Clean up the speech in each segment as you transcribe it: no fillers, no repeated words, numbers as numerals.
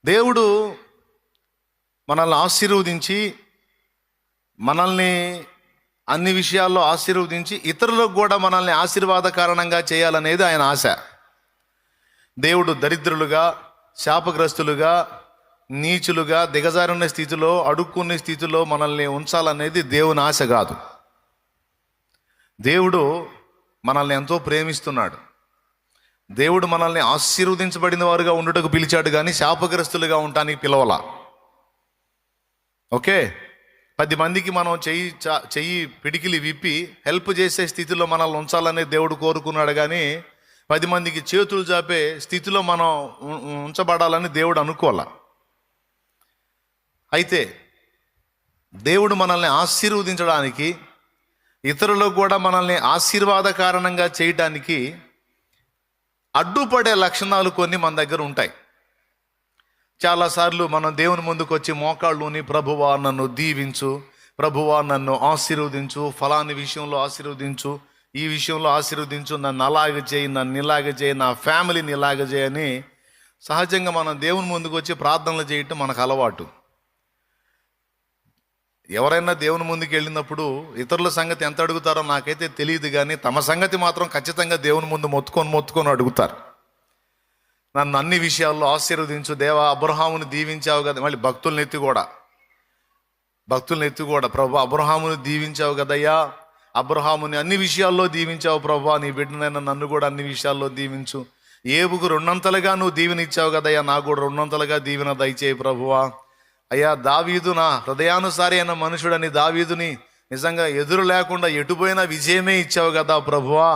దేవుడు మనల్ని ఆశీర్వదించి, మనల్ని అన్ని విషయాల్లో ఆశీర్వదించి ఇతరులకు కూడా మనల్ని ఆశీర్వాద కారణంగా చేయాలనేది ఆయన ఆశ. దేవుడు దరిద్రులుగా, శాపగ్రస్తులుగా, నీచులుగా, దిగజారున్న స్థితిలో, అడుక్కునే స్థితిలో మనల్ని ఉంచాలనేది దేవుని ఆశ కాదు. దేవుడు మనల్ని ఎంతో ప్రేమిస్తున్నాడు. దేవుడు మనల్ని ఆశీర్వదించబడిన వారుగా ఉండుటకు పిలిచాడు, కానీ శాపగ్రస్తులుగా ఉండటానికి పిలవలా. ఓకే, 10 మందికి మనం చెయ్యి పిడికిలి విప్పి హెల్ప్ చేసే స్థితిలో మనల్ని ఉంచాలనే దేవుడు కోరుకున్నాడు, కానీ 10 మందికి చేతులు చాపే స్థితిలో మనం ఉంచబడాలని దేవుడు అనుకోవాల. అయితే దేవుడు మనల్ని ఆశీర్వదించడానికి, ఇతరులకు కూడా మనల్ని ఆశీర్వాద కారణంగా చేయడానికి అడ్డుపడే లక్షణాలు కొన్ని మన దగ్గర ఉంటాయి. చాలాసార్లు మనం దేవుని ముందుకు వచ్చి మోకాళ్ళుని, ప్రభువా నన్ను దీవించు, ప్రభువా నన్ను ఆశీర్వదించు, ఫలాని విషయంలో ఆశీర్వదించు, ఈ విషయంలో ఆశీర్వదించు, నన్ను అలాగ చేయి, నన్ను ఇలాగ చేయి, నా ఫ్యామిలీని ఇలాగ చేయని సహజంగా మనం దేవుని ముందుకు వచ్చి ప్రార్థనలు చేయటం మనకు అలవాటు. ఎవరైనా దేవుని ముందుకు వెళ్ళినప్పుడు ఇతరుల సంగతి ఎంత అడుగుతారో నాకైతే తెలియదు, కానీ తమ సంగతి మాత్రం ఖచ్చితంగా దేవుని ముందు మొత్తుకొని అడుగుతారు. నన్ను అన్ని విషయాల్లో ఆశీర్వదించు దేవా, అబ్రహాముని దీవించావు కదా. మళ్ళీ భక్తుల్ని ఎత్తి కూడా ప్రభు అబ్రహాముని దీవించావు కదయ్యా, అబ్రహాముని అన్ని విషయాల్లో దీవించావు ప్రభు, నీ బిడ్డనైనా నన్ను కూడా అన్ని విషయాల్లో దీవించు. ఏబుకు 2 నువ్వు దీవెనిచ్చావు కదయ్యా, నాకు కూడా 2 దీవెన దయచేయి ప్రభువా. అయ్యా, దావీదు నా హృదయానుసారి అయిన మనుషుడని దావీదుని నిజంగా ఎదురు లేకుండా ఎటుపోయినా విజయమే ఇచ్చావు కదా ప్రభువా,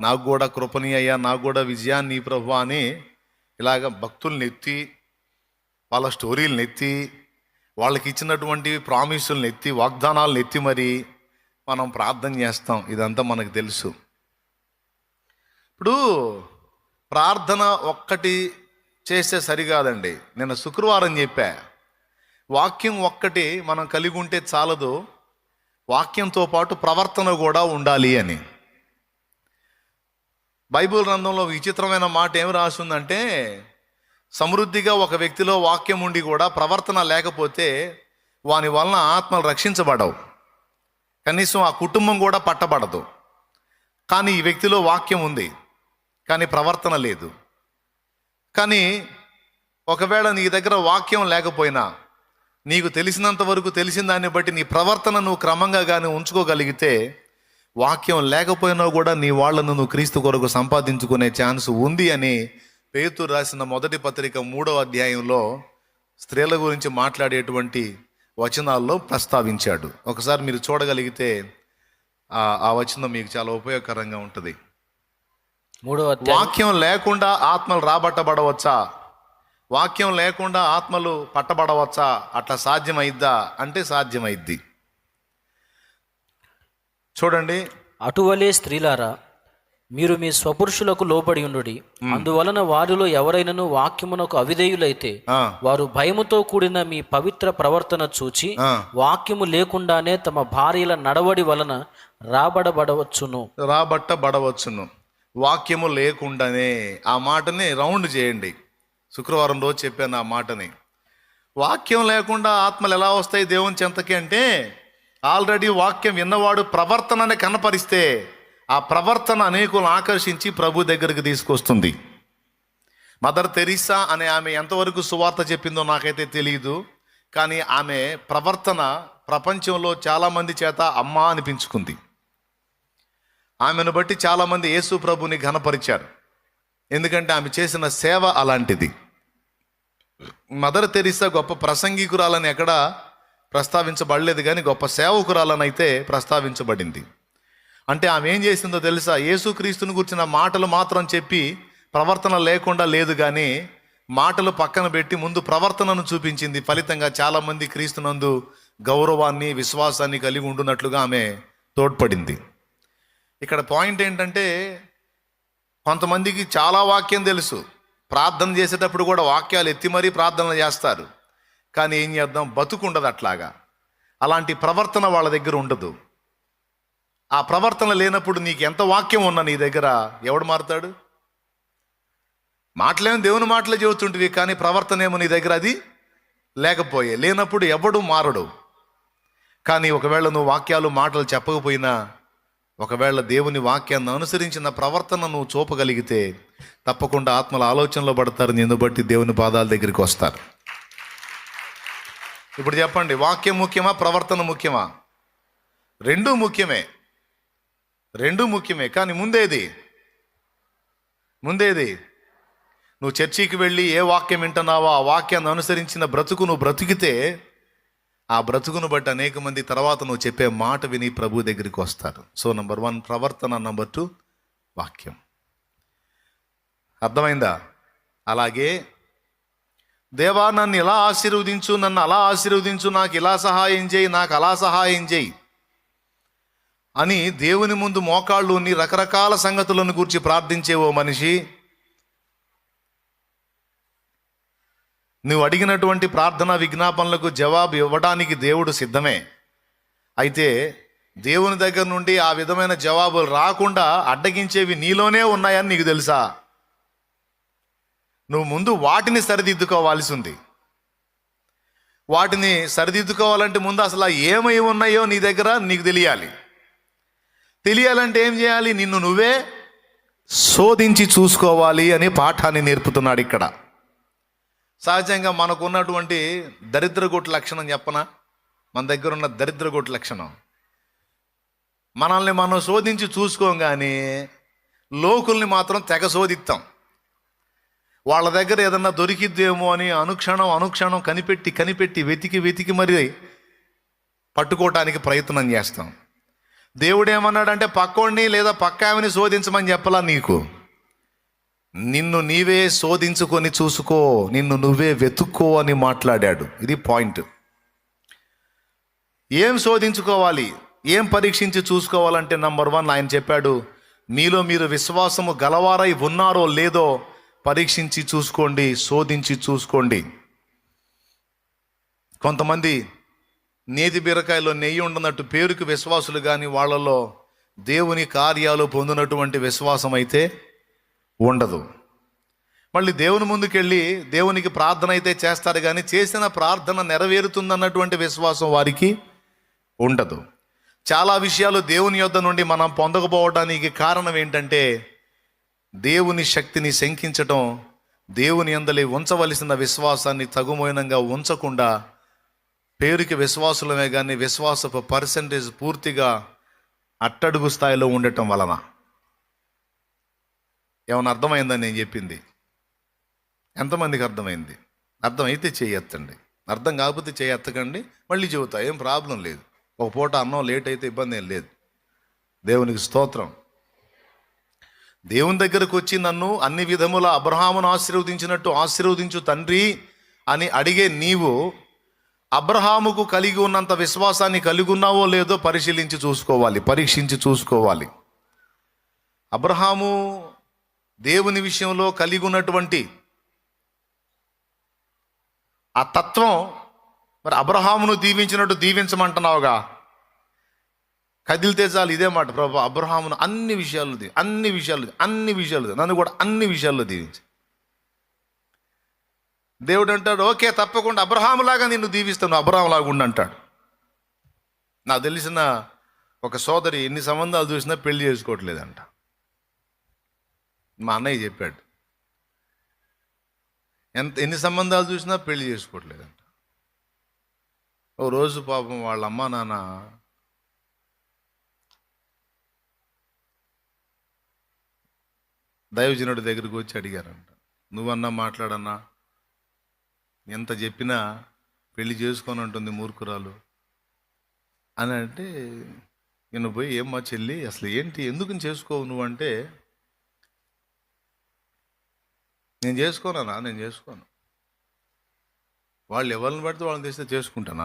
నాకు కూడా కృపని అయ్యా, నాకు కూడా విజయాన్ని ప్రభువా అని ఇలాగ భక్తుల్ని ఎత్తి, వాళ్ళ స్టోరీలను ఎత్తి, వాళ్ళకి ఇచ్చినటువంటి ప్రామిసులను ఎత్తి, వాగ్దానాలను ఎత్తి మరి మనం ప్రార్థన చేస్తాం. ఇదంతా మనకు తెలుసు. ఇప్పుడు ప్రార్థన ఒక్కటి చేస్తే సరికాదండి. నిన్న శుక్రవారం చెప్పా, వాక్యం ఒక్కటి మనం కలిగి ఉంటే చాలదు, వాక్యంతో పాటు ప్రవర్తన కూడా ఉండాలి అని. బైబిల్ గ్రంథంలో విచిత్రమైన మాట ఏమి రాస్తుందంటే, సమృద్ధిగా ఒక వ్యక్తిలో వాక్యం ఉండి కూడా ప్రవర్తన లేకపోతే వాని వలన ఆత్మలు రక్షించబడవు, కనీసం ఆ కుటుంబం కూడా పట్టబడదు. కానీ ఈ వ్యక్తిలో వాక్యం ఉంది, కానీ ప్రవర్తన లేదు. కానీ ఒకవేళ నీ దగ్గర వాక్యం లేకపోయినా, నీకు తెలిసినంత వరకు తెలిసిన దాన్ని బట్టి నీ ప్రవర్తన నువ్వు క్రమంగా కానీ ఉంచుకోగలిగితే, వాక్యం లేకపోయినా కూడా నీ వాళ్ళను నువ్వు క్రీస్తు కొరకు సంపాదించుకునే ఛాన్స్ ఉంది అని పేతురు రాసిన మొదటి పత్రిక 3వ అధ్యాయంలో స్త్రీల గురించి మాట్లాడేటువంటి వచనాల్లో ప్రస్తావించాడు. ఒకసారి మీరు చూడగలిగితే ఆ వచనం మీకు చాలా ఉపయోగకరంగా ఉంటుంది. వాక్యం లేకుండా ఆత్మలు రాబట్టబడవచ్చా? వాక్యం లేకుండా ఆత్మలు పట్టబడవచ్చా? అట్లా సాధ్యమైద్దా అంటే సాధ్యమైద్ది. చూడండి, అటువలే స్త్రీలారా, మీరు మీ స్వపురుషులకు లోబడి ఉండుడి. అందువలన వారిలో ఎవరైనను వాక్యమునకు అవిధేయులైతే వారు భయముతో కూడిన మీ పవిత్ర ప్రవర్తన చూచి వాక్యము లేకుండానే తమ భార్యల నడవడి వలన రాబట్టబడవచ్చును. వాక్యము లేకుండానే, ఆ మాటని రౌండ్ చేయండి. శుక్రవారం రోజు చెప్పాను ఆ మాటని. వాక్యం లేకుండా ఆత్మలు ఎలా వస్తాయి దేవుని చెంతకి అంటే, ఆల్రెడీ వాక్యం విన్నవాడు ప్రవర్తనని కనపరిస్తే ఆ ప్రవర్తన అనేకులను ఆకర్షించి ప్రభు దగ్గరికి తీసుకొస్తుంది. మదర్ తెరీసా అనే ఆమె ఎంతవరకు సువార్త చెప్పిందో నాకైతే తెలియదు, కానీ ఆమె ప్రవర్తన ప్రపంచంలో చాలామంది చేత అమ్మ అనిపించుకుంది. ఆమెను బట్టి చాలామంది యేసు ప్రభుని ఘనపరిచారు, ఎందుకంటే ఆమె చేసిన సేవ అలాంటిది. మదర్ తెరీసా గొప్ప ప్రసంగికురాలని ఎక్కడా ప్రస్తావించబడలేదు, కానీ గొప్ప సేవకురాలని అయితే ప్రస్తావించబడింది. అంటే ఆమె ఏం చేసిందో తెలుసా? యేసుక్రీస్తుని గురించిన మాటలు మాత్రం చెప్పి ప్రవర్తన లేకుండా లేదు, కానీ మాటలు పక్కన పెట్టి ముందు ప్రవర్తనను చూపించింది. ఫలితంగా చాలామంది క్రీస్తునందు గౌరవాన్ని, విశ్వాసాన్ని కలిగి ఉండున్నట్లుగా ఆమె తోడ్పడింది. ఇక్కడ పాయింట్ ఏంటంటే, కొంతమందికి చాలా వాక్యం తెలుసు, ప్రార్థన చేసేటప్పుడు కూడా వాక్యాలు ఎత్తి మరీ ప్రార్థనలు చేస్తారు, కానీ ఏం చేద్దాం, బతుకుండదు అట్లాగా. అలాంటి ప్రవర్తన వాళ్ళ దగ్గర ఉండదు. ఆ ప్రవర్తన లేనప్పుడు నీకు ఎంత వాక్యం ఉన్నా నీ దగ్గర ఎవడు మారుతాడు? మాటలేమో దేవుని మాటలే చెబుతుంటివి, కానీ ప్రవర్తన ఏమో నీ దగ్గర అది లేనప్పుడు ఎవడు మారడు. కానీ ఒకవేళ నువ్వు వాక్యాలు మాటలు చెప్పకపోయినా, ఒకవేళ దేవుని వాక్యాన్ని అనుసరించిన ప్రవర్తన నువ్వు చూపగలిగితే తప్పకుండా ఆత్మల ఆలోచనలో పడతారు, నిన్ను బట్టి దేవుని పాదాల దగ్గరికి వస్తారు. ఇప్పుడు చెప్పండి, వాక్యం ముఖ్యమా, ప్రవర్తన ముఖ్యమా? రెండూ ముఖ్యమే. కానీ ముందేది? నువ్వు చర్చికి వెళ్ళి ఏ వాక్యం వింటున్నావో ఆ వాక్యాన్ని అనుసరించిన బ్రతుకు నువ్వు బ్రతికితే, ఆ బ్రతుకును బట్టి అనేక మంది తర్వాత నువ్వు చెప్పే మాట విని ప్రభు దగ్గరికి వస్తారు. సో నంబర్ 1 ప్రవర్తన, నంబర్ 2 వాక్యం. అర్థమైందా? అలాగే దేవా నన్ను ఇలా ఆశీర్వదించు, నన్ను అలా ఆశీర్వదించు, నాకు ఇలా సహాయం చేయి, నాకు అలా సహాయం చేయి అని దేవుని ముందు మోకాళ్ళు ఉన్ని రకరకాల సంగతులను గురించి ప్రార్థించే ఓ మనిషి, నువ్వు అడిగినటువంటి ప్రార్థన విజ్ఞాపనలకు జవాబు ఇవ్వడానికి దేవుడు సిద్ధమే. అయితే దేవుని దగ్గర నుండి ఆ విధమైన జవాబులు రాకుండా అడ్డగించేవి నీలోనే ఉన్నాయని నీకు తెలుసా? నువ్వు ముందు వాటిని సరిదిద్దుకోవాల్సి ఉంది. వాటిని సరిదిద్దుకోవాలంటే ముందు అసలు ఏమై ఉన్నాయో నీ దగ్గర నీకు తెలియాలంటే ఏం చేయాలి? నిన్ను నువ్వే శోధించి చూసుకోవాలి అనే పాఠాన్ని నేర్పుతున్నాడు ఇక్కడ. సహజంగా మనకున్నటువంటి దరిద్రగొట్టు లక్షణం చెప్పనా? మన దగ్గర ఉన్న దరిద్రగొట్టు లక్షణం, మనల్ని మనం శోధించి చూసుకోగానే లోకుల్ని మాత్రం తెగ శోధిస్తాం. వాళ్ళ దగ్గర ఏదన్నా దొరికిద్దేమో అని అనుక్షణం కనిపెట్టి వెతికి మరి పట్టుకోవటానికి ప్రయత్నం చేస్తాం. దేవుడు ఏమన్నాడంటే పక్కోడిని లేదా పక్కావిని శోధించమని చెప్పలా నీకు. నిన్ను నీవే శోధించుకొని చూసుకో, నిన్ను నువ్వే వెతుక్కో అని మాట్లాడాడు. ఇది పాయింట్. ఏం శోధించుకోవాలి, ఏం పరీక్షించి చూసుకోవాలంటే నంబర్ 1 ఆయన చెప్పాడు, మీలో మీరు విశ్వాసము గలవారై ఉన్నారో లేదో పరీక్షించి చూసుకోండి, శోధించి చూసుకోండి. కొంతమంది నేతి బీరకాయలో నెయ్యి ఉండనట్టు పేరుకి విశ్వాసులు, కానీ వాళ్ళలో దేవుని కార్యాలు పొందినటువంటి విశ్వాసం అయితే ఉండదు. మళ్ళీ దేవుని ముందుకెళ్ళి దేవునికి ప్రార్థన అయితే చేస్తారు, కానీ చేసిన ప్రార్థన నెరవేరుతుందన్నటువంటి విశ్వాసం వారికి ఉండదు. చాలా విషయాలు దేవుని యొద్ద నుండి మనం పొందకపోవడానికి కారణం ఏంటంటే దేవుని శక్తిని శంకించటం, దేవుని యందలి ఉంచవలసిన విశ్వాసాన్ని తగుమోయనంగా ఉంచకుండా పేరుకి విశ్వాసులమే కానీ విశ్వాసపు పర్సెంటేజ్ పూర్తిగా అట్టడుగు స్థాయిలో ఉండటం వలన. ఏమైనా అర్థమైందని నేను చెప్పింది? ఎంతమందికి అర్థమైంది? అర్థమైతే చేయెత్తండి, అర్థం కాకపోతే చేయెత్తకండి, మళ్ళీ చెబుతా, ఏం ప్రాబ్లం లేదు. ఒక పూట అన్నం లేట్ అయితే ఇబ్బంది ఏం లేదు. దేవునికి స్తోత్రం. దేవుని దగ్గరకు వచ్చి నన్ను అన్ని విధముల అబ్రహామును ఆశీర్వదించినట్టు ఆశీర్వదించు తండ్రి అని అడిగే నీవు అబ్రహాముకు కలిగి ఉన్నంత విశ్వాసాన్ని కలిగి ఉన్నావో లేదో పరీక్షించి చూసుకోవాలి. అబ్రహాము దేవుని విషయంలో కలిగి ఉన్నటువంటి ఆ తత్వం మరి అబ్రహామును దీవించినట్టు దీవించమంటున్నావుగా. కదిలితే చాలు ఇదే మాట, ప్రభు అబ్రహామును అన్ని విషయాలు నన్ను కూడా అన్ని విషయాల్లో దీవించి. దేవుడు అంటాడు, ఓకే తప్పకుండా అబ్రహాములాగా నిన్ను దీవిస్తాను, అబ్రహాములాగా ఉండు అంటాడు. నాకు తెలిసిన ఒక సోదరి ఎన్ని సంబంధాలు చూసినా పెళ్లి చేసుకోవట్లేదంట. మా అన్నయ్య చెప్పాడు, ఎన్ని సంబంధాలు చూసినా పెళ్లి చేసుకోవట్లేదంట. ఓ రోజు పాపం వాళ్ళ అమ్మ నాన్న దైవజనుడి దగ్గరికి వచ్చి అడిగారంట, నువ్వన్నా మాట్లాడన్నా, ఎంత చెప్పినా పెళ్లి చేసుకొని ఉంటుంది మూర్ఖురాలు అని అంటే, నేను పోయి ఏమ్మా చెల్లి అసలు ఏంటి, ఎందుకు చేసుకోవు నువ్వు అంటే, నేను చేసుకోను, వాళ్ళు ఎవరిని పడితే వాళ్ళని తెస్తే చేసుకుంటానా,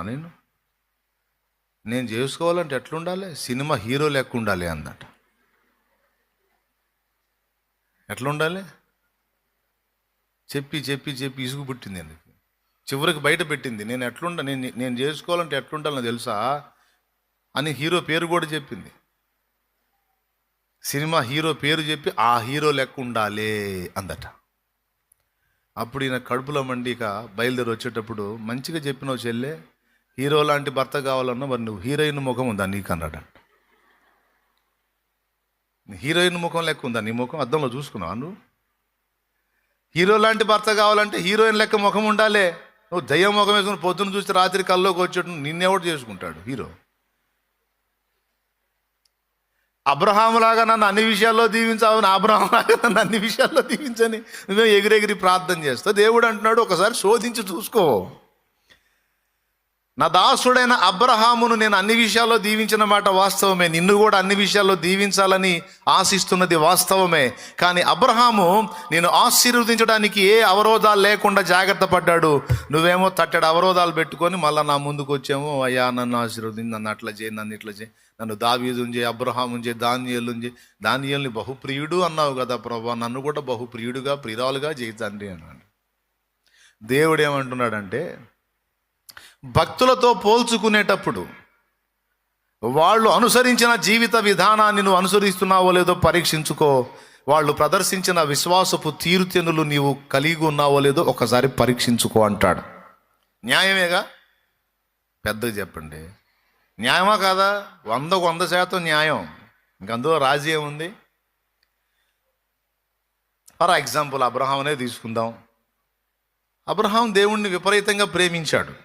నేను చేసుకోవాలంటే ఎట్లుండాలి, సినిమా హీరో లెక్క ఉండాలి అందట. ఎట్లా ఉండాలి చెప్పి ఇసుగు పుట్టింది ఎందుకు, చివరికి బయట పెట్టింది. నేను చేసుకోవాలంటే ఎట్లుండాలని తెలుసా అని హీరో పేరు కూడా చెప్పింది. సినిమా హీరో పేరు చెప్పి ఆ హీరో లెక్క ఉండాలి అందట. అప్పుడు ఈయన కడుపులో మండి ఇక బయలుదేరి వచ్చేటప్పుడు, మంచిగా చెప్పినావు చెల్లె, హీరో లాంటి భర్త కావాలన్నా మరి నువ్వు హీరోయిన్ ముఖం ఉందా నీకు అన్నాడు. హీరోయిన్ ముఖం లెక్క ఉందా నీ ముఖం? అద్దంలో చూసుకున్నావా నువ్వు? హీరో లాంటి భర్త కావాలంటే హీరోయిన్ లెక్క ముఖం ఉండాలి. నువ్వు దయ్యం ముఖం వేసుకుని పొద్దున్న చూస్తే రాత్రి కల్లోకి వచ్చేట్టు నిన్నెవడు చేసుకుంటాడు హీరో? అబ్రహాము లాగా నన్ను అన్ని విషయాల్లో దీవించావు, అబ్రహాం లాగా నన్ను అన్ని విషయాల్లో దీవించని నువ్వే ఎగిరెగిరి ప్రార్థన చేస్తావు. దేవుడు అంటున్నాడు, ఒకసారి శోధించి చూసుకో. నా దాసుడైన అబ్రహామును నేను అన్ని విషయాల్లో దీవించిన మాట వాస్తవమే, నిన్ను కూడా అన్ని విషయాల్లో దీవించాలని ఆశిస్తున్నది వాస్తవమే. కానీ అబ్రహాము నేను ఆశీర్వదించడానికి ఏ అవరోధాలు లేకుండా జాగ్రత్త పడ్డాడు. నువ్వేమో తట్టడు అవరోధాలు పెట్టుకొని మళ్ళీ నా ముందుకు వచ్చాము, అయ్యా నన్ను ఆశీర్వదించి, నన్ను అట్లా చేయి, నన్ను ఇట్లా చేయి, నన్ను దావీదుని చేయి, అబ్రహాముని చేయి, దానియేలుని చేయి. దానియేలుని బహుప్రియుడు అన్నావు కదా ప్రభా, నన్ను కూడా బహుప్రియుడుగా ప్రియురాలుగా చేయి తండ్రి అన్నాడు. దేవుడు ఏమంటున్నాడంటే, భక్తులతో పోల్చుకునేటప్పుడు వాళ్ళు అనుసరించిన జీవిత విధానాన్ని నువ్వు అనుసరిస్తున్నావో లేదో పరీక్షించుకో. వాళ్ళు ప్రదర్శించిన విశ్వాసపు తీరుతెన్నులు నీవు కలిగి ఉన్నావో లేదో ఒకసారి పరీక్షించుకో అంటాడు. న్యాయమేగా? పెద్దగా చెప్పండి, న్యాయమా కాదా? 100% న్యాయం. ఇంకందులో రాజీ ఏముంది? ఫర్ ఎగ్జాంపుల్ అబ్రహాంనే తీసుకుందాం. అబ్రహాం దేవుణ్ణి విపరీతంగా ప్రేమించాడు.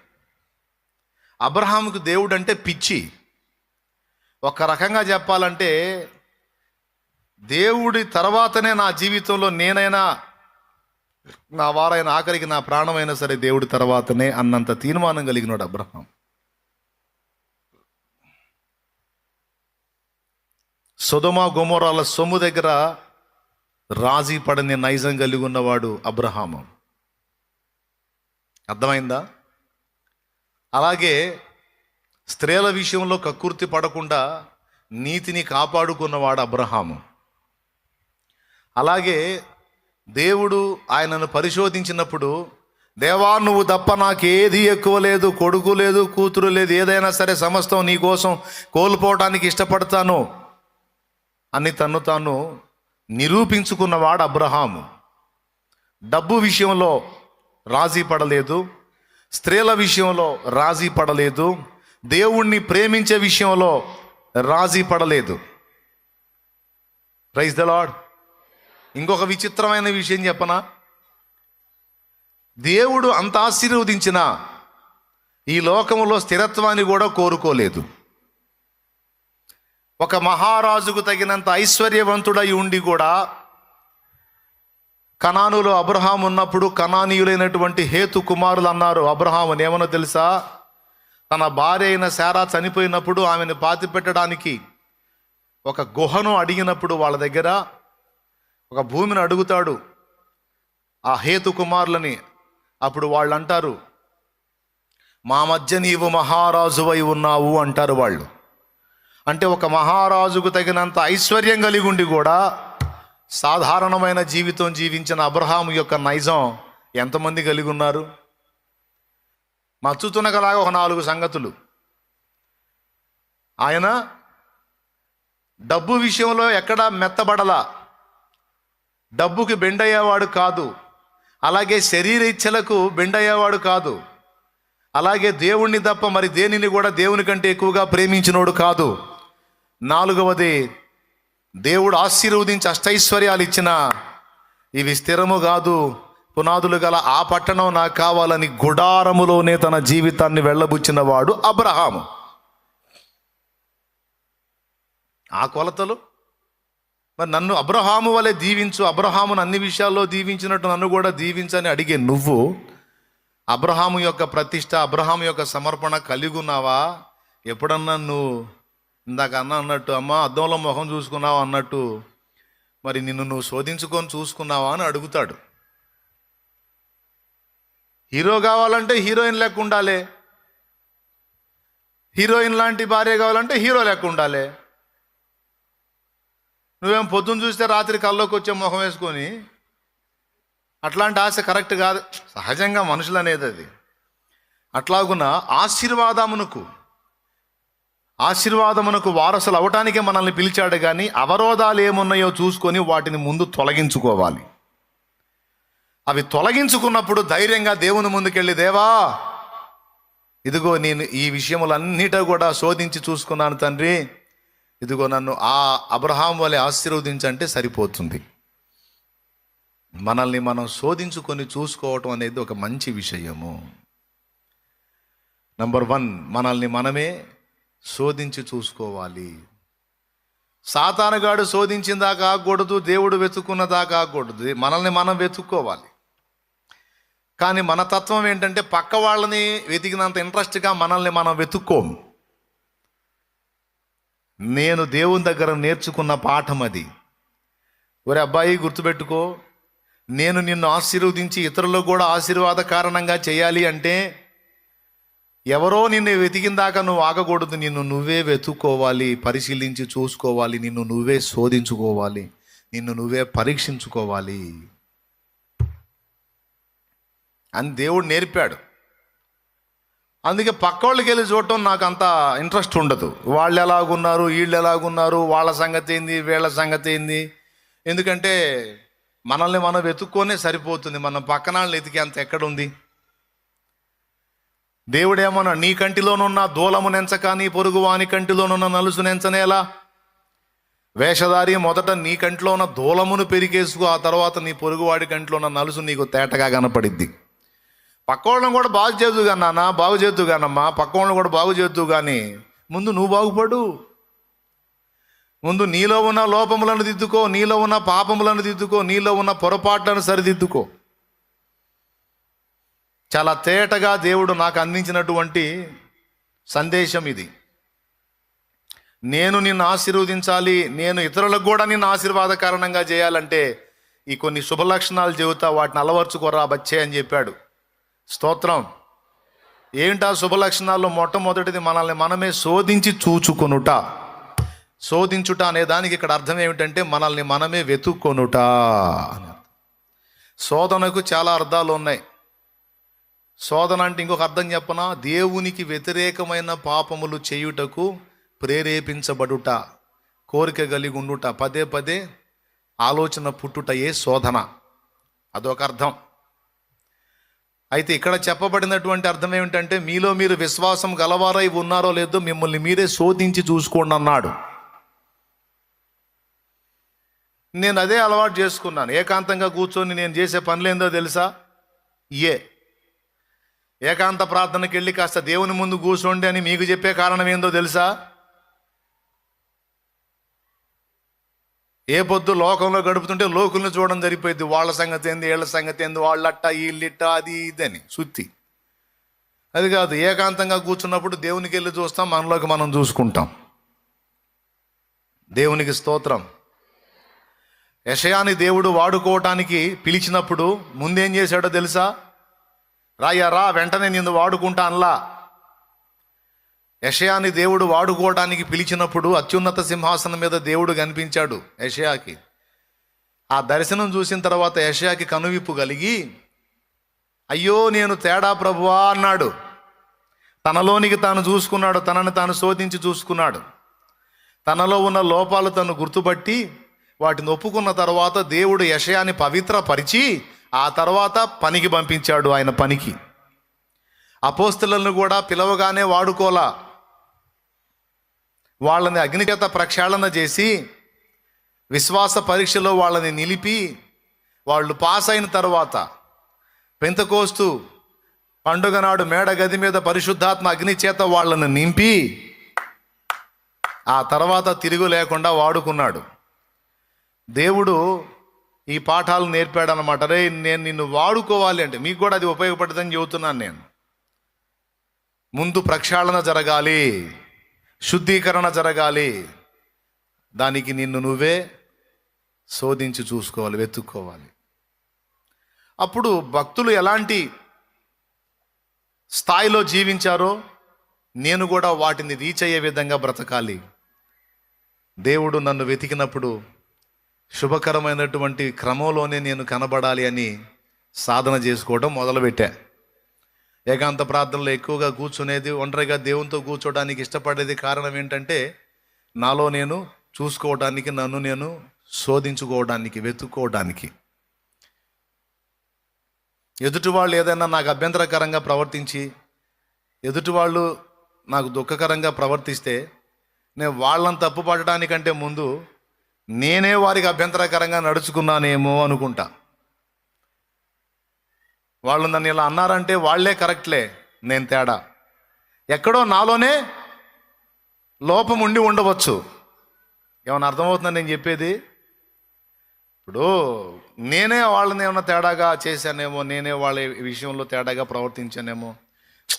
అబ్రహాముకు దేవుడు అంటే పిచ్చి. ఒక రకంగా చెప్పాలంటే దేవుడి తర్వాతనే నా జీవితంలో నేనైనా, నా వారైన, ఆఖరికి నా ప్రాణమైనా సరే దేవుడి తర్వాతనే అన్నంత తీర్మానం కలిగినాడు అబ్రహాం. సొదొమ గొమొర్రాల సొమ్ము దగ్గర రాజీ పడని నైజం కలిగి ఉన్నవాడు అబ్రహాము. అర్థమైందా? అలాగే స్త్రీల విషయంలో కక్కుర్తి పడకుండా నీతిని కాపాడుకున్నవాడు అబ్రహాము. అలాగే దేవుడు ఆయనను పరిశోధించినప్పుడు, దేవా నువ్వు తప్ప నాకేది ఎక్కువ లేదు, కొడుకు లేదు, కూతురు లేదు, ఏదైనా సరే సమస్తం నీ కోసం కోల్పోవడానికి ఇష్టపడతాను అని తన్ను తాను నిరూపించుకున్నవాడు అబ్రహాము. డబ్బు విషయంలో రాజీ పడలేదు, స్త్రీల విషయంలో రాజీ పడలేదు, దేవుణ్ణి ప్రేమించే విషయంలో రాజీ పడలేదు. Praise the Lord. ఇంకొక విచిత్రమైన విషయం చెప్పనా? దేవుడు అంత ఆశీర్వదించిన ఈ లోకములో స్థిరత్వాన్ని కూడా కోరుకోలేదు. ఒక మహారాజుకు తగినంత ఐశ్వర్యవంతుడై ఉండి కూడా కనానులో అబ్రహాం ఉన్నప్పుడు కనానీయులైనటువంటి హేతు కుమారులు అన్నారు అబ్రహాముని ఏమన్నా తెలుసా? తన భార్య అయిన శారా చనిపోయినప్పుడు ఆమెను పాతిపెట్టడానికి ఒక గుహను అడిగినప్పుడు వాళ్ళ దగ్గర ఒక భూమిని అడుగుతాడు ఆ హేతు కుమారులని. అప్పుడు వాళ్ళు అంటారు, మా మధ్య నీవు మహారాజువై ఉన్నావు అంటారు వాళ్ళు. అంటే ఒక మహారాజుకు తగినంత ఐశ్వర్యం కలిగి ఉండి కూడా సాధారణమైన జీవితం జీవించిన అబ్రహాము యొక్క నైజం ఎంతమంది కలిగి ఉన్నారు? మచ్చుతునగలాగా ఒక 4 సంగతులు. ఆయన డబ్బు విషయంలో ఎక్కడా మెత్తబడలా, డబ్బుకి బెండయ్యేవాడు కాదు, అలాగే శరీర ఇచ్ఛలకు బెండయ్యేవాడు కాదు, అలాగే దేవుణ్ణి తప్ప మరి దేనిని కూడా దేవుని కంటే ఎక్కువగా ప్రేమించినోడు కాదు. 4వది, దేవుడు ఆశీర్వదించి అష్టైశ్వర్యాలు ఇచ్చిన ఇవి స్థిరము కాదు, పునాదులు గల ఆ పట్టణం నాకు కావాలని గుడారములోనే తన జీవితాన్ని వెళ్ళబుచ్చిన వాడు అబ్రహాము. ఆ కొలతలు మరి నన్ను అబ్రహాము వలె దీవించు, అబ్రహామును అన్ని విషయాల్లో దీవించినట్టు నన్ను కూడా దీవించని అడిగే నువ్వు అబ్రహాము యొక్క ప్రతిష్ట, అబ్రహాము యొక్క సమర్పణ కలిగి ఉన్నావా? ఎప్పుడన్నా నువ్వు ఇందాక అన్నట్టు అమ్మ అద్దంలో ముఖం చూసుకున్నావా అన్నట్టు మరి నిన్ను నువ్వు శోధించుకొని చూసుకున్నావా అని అడుగుతాడు. హీరో కావాలంటే హీరోయిన్ లెక్క ఉండాలి, హీరోయిన్ లాంటి భార్య కావాలంటే హీరో లెక్క ఉండాలి. నువ్వేం పొద్దున్న చూస్తే రాత్రి కల్లోకి వచ్చే ముఖం వేసుకొని అట్లాంటి ఆశ కరెక్ట్ కాదు. సహజంగా మనుషులు అనేది అది. అట్లాగున ఆశీర్వాదమునకు వారసులు అవటానికే మనల్ని పిలిచాడు. కానీ అవరోధాలు ఏమున్నాయో చూసుకొని వాటిని ముందు తొలగించుకోవాలి. అవి తొలగించుకున్నప్పుడు ధైర్యంగా దేవుని ముందుకెళ్ళి, దేవా ఇదిగో నేను ఈ విషయములన్నిటా కూడా శోధించి చూసుకున్నాను తండ్రి, ఇదిగో నన్ను ఆ అబ్రహాం వలె ఆశీర్వదించంటే సరిపోతుంది. మనల్ని మనం శోధించుకొని చూసుకోవటం అనేది ఒక మంచి విషయము. నంబర్ 1, మనల్ని మనమే శోధించి చూసుకోవాలి. సాతానుగాడు శోధించిన దాకా ఆగకూడదు, దేవుడు వెతుక్కున్న దాకా ఆగకూడదు. మనల్ని మనం వెతుక్కోవాలి. కానీ మన తత్వం ఏంటంటే పక్క వాళ్ళని వెతికినంత ఇంట్రెస్ట్గా మనల్ని మనం వెతుక్కోము. నేను దేవుని దగ్గర నేర్చుకున్న పాఠం అది. ఒరే అబ్బాయి, గుర్తుపెట్టుకో, నేను నిన్ను ఆశీర్వదించి ఇతరులకు కూడా ఆశీర్వాద కారణంగా చేయాలి అంటే ఎవరో నిన్ను వెతికిన దాకా నువ్వు ఆగకూడదు. నిన్ను నువ్వే వెతుక్కోవాలి, పరిశీలించి చూసుకోవాలి, నిన్ను నువ్వే శోధించుకోవాలి, నిన్ను నువ్వే పరీక్షించుకోవాలి అని దేవుడు నేర్పాడు. అందుకే పక్కోళ్ళకి వెళ్ళి చూడటం నాకు అంత ఇంట్రెస్ట్ ఉండదు. వాళ్ళు ఎలాగున్నారు, వీళ్ళు ఎలాగున్నారు, వాళ్ళ సంగతి ఏంది, వీళ్ళ సంగతి ఏంది. ఎందుకంటే మనల్ని మనం వెతుక్కొనే సరిపోతుంది. మనం పక్కన వాళ్ళని వెతికే అంత ఎక్కడుంది. దేవుడేమన్నా, నీ కంటిలోనున్న దూలము నెంచక నీ పొరుగు వాని కంటిలోనున్న నలుసు నెంచనేలా. వేషధారి, మొదట నీ కంటిలో ఉన్న దూలమును పెరిగేసుకో, ఆ తర్వాత నీ పొరుగువాడి కంటిలో ఉన్న నలుసు నీకు తేటగా కనపడిద్ది. పక్కోళ్ళని కూడా బాగు చేద్దు కానీ నాన్న, బాగు చేద్దు కానమ్మా, పక్కోళ్ళని కూడా బాగు చేద్దు కానీ ముందు నువ్వు బాగుపడు. ముందు నీలో ఉన్న లోపములను దిద్దుకో, నీలో ఉన్న పాపములను దిద్దుకో, నీలో ఉన్న పొరపాట్లను సరిదిద్దుకో. చాలా తేటగా దేవుడు నాకు అందించినటువంటి సందేశం ఇది. నేను నిన్ను ఆశీర్వదించాలి, నేను ఇతరులకు కూడా నిన్ను ఆశీర్వాద కారణంగా చేయాలంటే ఈ కొన్ని శుభ లక్షణాలు చెబుతా, వాటిని అలవర్చుకోరా బచ్చే అని చెప్పాడు. స్తోత్రం. ఏంటా శుభ లక్షణాల్లో? మొట్టమొదటిది మనల్ని మనమే శోధించి చూచుకొనుట. శోధించుట అనే దానికి ఇక్కడ అర్థం ఏమిటంటే మనల్ని మనమే వెతుక్కొనుట. శోధనకు చాలా అర్థాలు ఉన్నాయి. శోధన అంటే ఇంకొక అర్థం చెప్పనా, దేవునికి వ్యతిరేకమైన పాపములు చేయుటకు ప్రేరేపించబడుట, కోరిక కలిగి ఉండుట, పదే పదే ఆలోచన పుట్టుటయే శోధన. అదొక అర్థం. అయితే ఇక్కడ చెప్పబడినటువంటి అర్థం ఏమిటంటే మీలో మీరు విశ్వాసం గలవారై ఉన్నారో లేదో మిమ్మల్ని మీరే శోధించి చూసుకోండి అన్నాడు. నేను అదే అలవాటు చేసుకున్నాను. ఏకాంతంగా కూర్చొని నేను చేసే పనులేందో తెలుసా? ఏకాంత ప్రార్థనకి వెళ్ళి కాస్త దేవుని ముందు కూర్చోండి అని మీకు చెప్పే కారణం ఏందో తెలుసా? ఏ పొద్దు లోకంలో గడుపుతుంటే లోకుల్ని చూడడం సరిపోయింది. వాళ్ళ సంగతి ఏంది, వీళ్ళ సంగతి ఏంది, వాళ్ళట్ట వీళ్ళిట్ట, అది ఇదని సుత్తి. అది కాదు. ఏకాంతంగా కూర్చున్నప్పుడు దేవునికి వెళ్ళి చూస్తాం, మనలోకి మనం చూసుకుంటాం. దేవునికి స్తోత్రం. యెషయాని దేవుడు వాడుకోవటానికి పిలిచినప్పుడు ముందేం చేశాడో తెలుసా? రాయ్యా రా, వెంటనే నిన్ను వాడుకుంటా అనలా. యెషయాని దేవుడు వాడుకోవడానికి పిలిచినప్పుడు అత్యున్నత సింహాసనం మీద దేవుడు కనిపించాడు యెషయాకి. ఆ దర్శనం చూసిన తర్వాత యెషయాకి కనువిప్పు కలిగి, అయ్యో నేను తేడా ప్రభువా అన్నాడు. తనలోనికి తాను చూసుకున్నాడు, తనని తాను శోధించి చూసుకున్నాడు. తనలో ఉన్న లోపాలు తను గుర్తుపట్టి వాటిని ఒప్పుకున్న తర్వాత దేవుడు యెషయాని పవిత్రపరిచి ఆ తర్వాత పనికి పంపించాడు. ఆయన పనికి అపోస్తలులను కూడా పిలవగానే వాడుకోలా. వాళ్ళని అగ్నిచేత ప్రక్షాళన చేసి విశ్వాస పరీక్షలో వాళ్ళని నిలిపి వాళ్ళు పాస్ అయిన తర్వాత పెంతెకోస్తు పండుగ నాడు మేడ గది మీద పరిశుద్ధాత్మ అగ్ని చేత వాళ్ళని నింపి ఆ తర్వాత తిరుగు లేకుండా వాడుకున్నాడు. దేవుడు ఈ పాఠాలు నేర్పాడు అన్నమాట. రే, నేను నిన్ను వాడుకోవాలి అంటే మీకు కూడా అది ఉపయోగపడుతుందని చెబుతున్నాను నేను. ముందు ప్రక్షాళన జరగాలి, శుద్ధీకరణ జరగాలి. దానికి నిన్ను నువ్వే శోధించి చూసుకోవాలి, వెతుక్కోవాలి. అప్పుడు భక్తులు ఎలాంటి స్థాయిలో జీవించారో నేను కూడా వాటిని రీచ్ అయ్యే విధంగా బ్రతకాలి. దేవుడు నన్ను వెతికినప్పుడు శుభకరమైనటువంటి క్రమంలోనే నేను కనబడాలి అని సాధన చేసుకోవడం మొదలుపెట్టా. ఏకాంత ప్రార్థనలో ఎక్కువగా కూర్చునేది, ఒంటరిగా దేవునితో కూర్చోవడానికి ఇష్టపడేది కారణం ఏంటంటే నాలో నేను చూసుకోవడానికి, నన్ను నేను శోధించుకోవడానికి, వెతుక్కోవడానికి. ఎదుటి వాళ్ళు ఏదైనా నాకు అభ్యంతరకరంగా ప్రవర్తించి, ఎదుటి వాళ్ళు నాకు దుఃఖకరంగా ప్రవర్తిస్తే నేను వాళ్ళని తప్పు పడటానికంటే ముందు నేనే వారికి అభ్యంతరకరంగా నడుచుకున్నానేమో అనుకుంటా. వాళ్ళు నన్ను ఇలా అన్నారంటే వాళ్ళే కరెక్ట్లే, నేను తేడా. ఎక్కడో నాలోనే లోపం ఉండి ఉండవచ్చు. ఏమన్నా అర్థమవుతుందని నేను చెప్పేది? ఇప్పుడు నేనే వాళ్ళని ఏమన్నా తేడాగా చేశానేమో, నేనే వాళ్ళ విషయంలో తేడాగా ప్రవర్తించానేమో,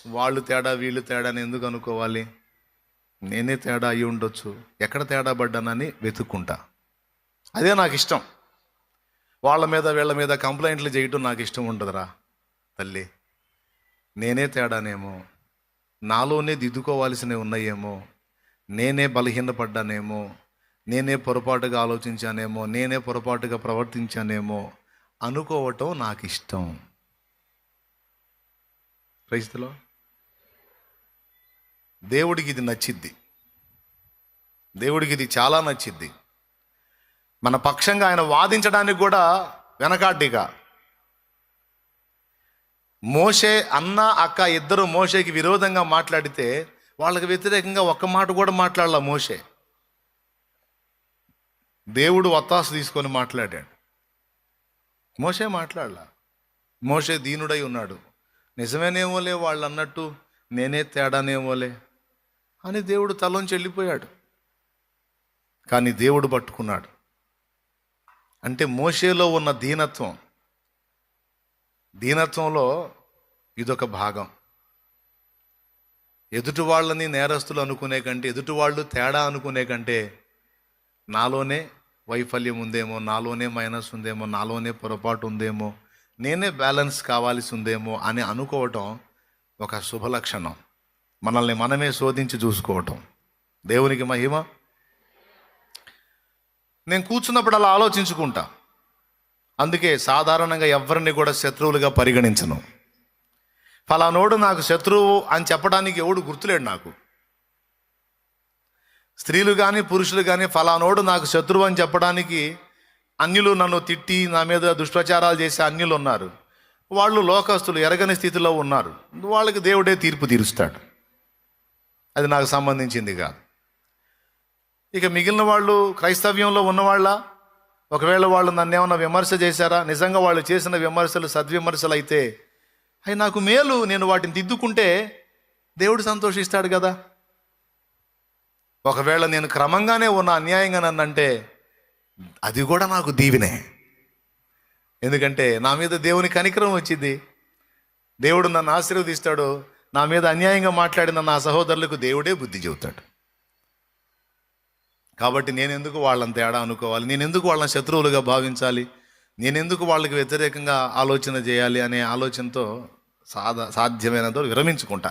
వాళ్ళు తేడా వీళ్ళు తేడా అని ఎందుకు అనుకోవాలి? నేనే తేడా అయి ఉండొచ్చు, ఎక్కడ తేడా పడ్డానని వెతుక్కుంటా. అదే నాకు ఇష్టం. వాళ్ళ మీద వీళ్ళ మీద కంప్లైంట్లు చేయటం నాకు ఇష్టం ఉండదురా తల్లి. నేనే తేడానేమో, నాలోనే దిద్దుకోవాల్సినవి ఉన్నాయేమో, నేనే బలహీనపడ్డానేమో, నేనే పొరపాటుగా ఆలోచించానేమో, నేనే పొరపాటుగా ప్రవర్తించానేమో అనుకోవటం నాకు ఇష్టం. క్రైస్తలో దేవుడికి ఇది నచ్చిద్ది, దేవుడికి ఇది చాలా నచ్చిద్ది. మన పక్షంగా ఆయన వాదించడానికి కూడా వెనకాడ్డిగా. మోషే అన్న అక్క ఇద్దరు మోషేకి విరోధంగా మాట్లాడితే వాళ్ళకి వ్యతిరేకంగా ఒక్క మాట కూడా మాట్లాడాల మోషే. దేవుడు వత్తాసు తీసుకొని మాట్లాడాడు, మోషే మాట్లాడలా. మోషే దీనుడై ఉన్నాడు. నిజమేనేమోలే వాళ్ళు అన్నట్టు, నేనే తేడానేమోలే అని దేవుడు తలోంచి వెళ్ళిపోయాడు. కానీ దేవుడు పట్టుకున్నాడు. అంటే మోషేలో ఉన్న దీనత్వంలో ఇదొక భాగం. ఎదుటి వాళ్ళని నేరస్తులు అనుకునే కంటే, ఎదుటి వాళ్ళు తేడా అనుకునే కంటే, నాలోనే వైఫల్యం ఉందేమో, నాలోనే మైనస్ ఉందేమో, నాలోనే పొరపాటు ఉందేమో, నేనే బ్యాలెన్స్ కావాల్సి ఉందేమో అని అనుకోవటం ఒక శుభలక్షణం. మనల్ని మనమే శోధించి చూసుకోవటం. దేవునికి మహిమ. నేను కూర్చున్నప్పుడు అలా ఆలోచించుకుంటా. అందుకే సాధారణంగా ఎవరిని కూడా శత్రువులుగా పరిగణించను. ఫలానోడు నాకు శత్రువు అని చెప్పడానికి ఎవడు గుర్తులేడు నాకు. స్త్రీలు కానీ పురుషులు కానీ ఫలానోడు నాకు శత్రువు అని చెప్పడానికి అన్యులు, నన్ను తిట్టి నా మీద దుష్ప్రచారాలు చేసే అన్యులు ఉన్నారు. వాళ్ళు లోకస్తులు, ఎరగని స్థితిలో ఉన్నారు. వాళ్ళకి దేవుడే తీర్పు తీరుస్తాడు. అది నాకు సంబంధించింది కాదు. ఇక మిగిలిన వాళ్ళు క్రైస్తవ్యంలో ఉన్నవాళ్ళ, ఒకవేళ వాళ్ళు నన్ను ఏమన్నా విమర్శ చేశారా, నిజంగా వాళ్ళు చేసిన విమర్శలు సద్విమర్శలు అయితే అవి నాకు మేలు, నేను వాటిని దిద్దుకుంటే దేవుడు సంతోషిస్తాడు కదా. ఒకవేళ నేను క్రమంగానే ఉన్న అన్యాయంగా నన్నంటే అది కూడా నాకు దీవెనే. ఎందుకంటే నా మీద దేవుని కనికరం వచ్చింది, దేవుడు నన్ను ఆశీర్వదిస్తాడు. నా మీద అన్యాయంగా మాట్లాడిన నా సహోదరులకు దేవుడే బుద్ధి చెబుతాడు. కాబట్టి నేనెందుకు వాళ్ళని తేడా అనుకోవాలి, నేనెందుకు వాళ్ళని శత్రువులుగా భావించాలి, నేనెందుకు వాళ్ళకి వ్యతిరేకంగా ఆలోచన చేయాలి అనే ఆలోచనతో సాధ్యమైనంత విరమించుకుంటా.